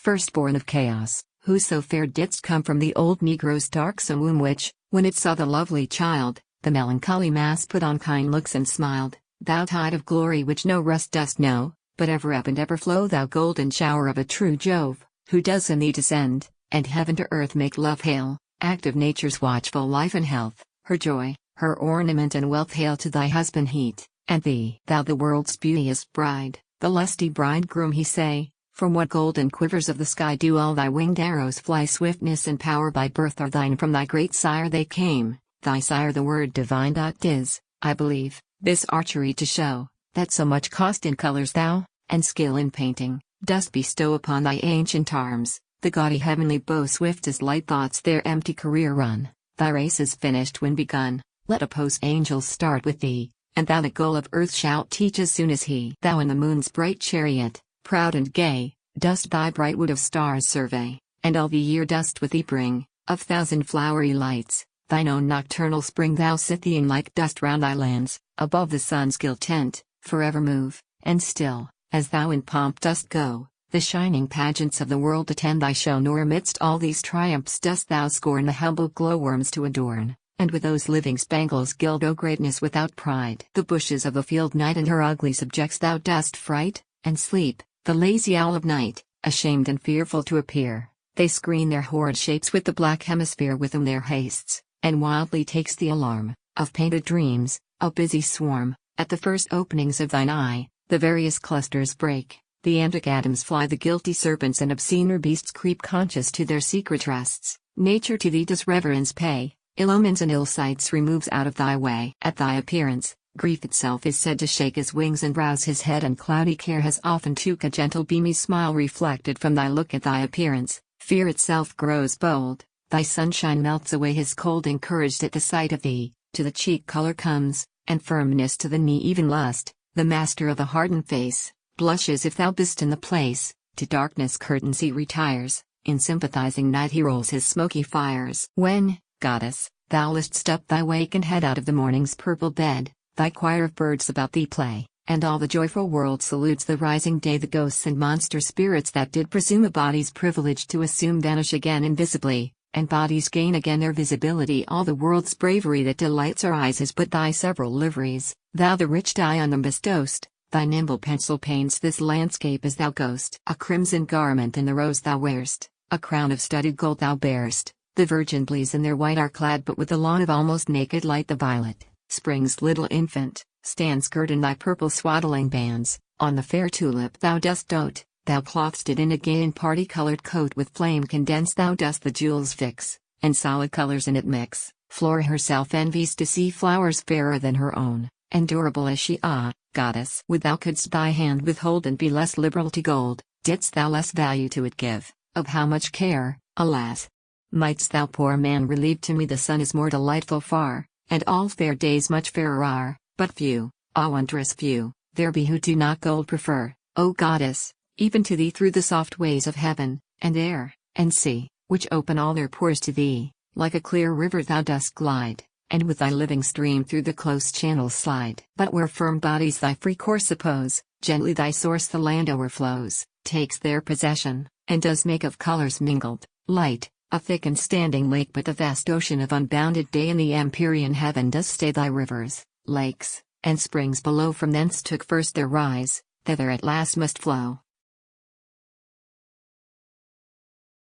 firstborn of chaos, who so fair didst come from the old Negro's darksome womb which, when it saw the lovely child, the melancholy mass put on kind looks and smiled, thou tide of glory which no rest dost know, but ever ebb and ever flow, thou golden shower of a true Jove, who does in thee descend, and heaven to earth make love hail, act of nature's watchful life and health, her joy, her ornament and wealth, hail to thy husband Heat, and thee, thou the world's beauteous bride, the lusty bridegroom he say, from what golden quivers of the sky do all thy winged arrows fly, swiftness and power by birth are thine, from thy great sire they came, thy sire the word divine. 'Tis, I believe, this archery to show, that so much cost in colors thou, and skill in painting, dost bestow upon thy ancient arms, the gaudy heavenly bow, swift as light thoughts their empty career run, thy race is finished when begun, let opposed angels start with thee, and thou the goal of earth shalt teach as soon as he. Thou in the moon's bright chariot, proud and gay, dost thy bright wood of stars survey, and all the year dost with thee bring, of thousand flowery lights, thine own nocturnal spring. Thou Scythian like dust round thy lands, above the sun's gilt tent, forever move, and still, as thou in pomp dost go, the shining pageants of the world attend thy show, nor amidst all these triumphs dost thou scorn the humble glowworms to adorn, and with those living spangles gild, O greatness without pride. The bushes of the field night and her ugly subjects thou dost fright, and sleep, the lazy owl of night, ashamed and fearful to appear, they screen their horrid shapes with the black hemisphere within their hastes, and wildly takes the alarm, of painted dreams, a busy swarm, at the first openings of thine eye, the various clusters break, the antic atoms fly, the guilty serpents and obscener beasts creep conscious to their secret rests, nature to thee does reverence pay, ill omens and ill sights removes out of thy way. At thy appearance, grief itself is said to shake his wings and rouse his head, and cloudy care has often took a gentle beamy smile reflected from thy look. At thy appearance, fear itself grows bold, thy sunshine melts away his cold, encouraged at the sight of thee, to the cheek color comes, and firmness to the knee, even lust, the master of the hardened face, blushes if thou bist in the place, to darkness curtains he retires, in sympathizing night he rolls his smoky fires. When, goddess, thou lift'st up thy wakened head out of the morning's purple bed, thy choir of birds about thee play, and all the joyful world salutes the rising day. The ghosts and monster spirits that did presume a body's privilege to assume vanish again invisibly, and bodies gain again their visibility. All the world's bravery that delights our eyes is but thy several liveries, thou the rich dye on them bestow'st, thy nimble pencil paints this landscape as thou goest. A crimson garment in the rose thou wear'st, a crown of studded gold thou bear'st, the virgin bees in their white are clad but with the lawn of almost naked light. The violet, spring's little infant, stands girt in thy purple swaddling bands, on the fair tulip thou dost dote, thou cloth'st it in a gay and party-colored coat with flame condensed, thou dost the jewels fix, and solid colors in it mix. Flora herself envies to see flowers fairer than her own, and durable as she. Ah, goddess, would thou couldst thy hand withhold and be less liberal to gold, didst thou less value to it give, of how much care, alas! Mightst thou, poor man, relieve to me. The sun is more delightful far, and all fair days much fairer are, but few, ah wondrous few, there be who do not gold prefer, O goddess, even to thee through the soft ways of heaven, and air, and sea, which open all their pores to thee, like a clear river thou dost glide, and with thy living stream through the close channels slide. But where firm bodies thy free course oppose, gently thy source the land o'erflows, takes their possession, and does make of colors mingled, light, a thick and standing lake. But the vast ocean of unbounded day in the empyrean heaven does stay thy rivers, lakes, and springs below from thence took first their rise, thither at last must flow,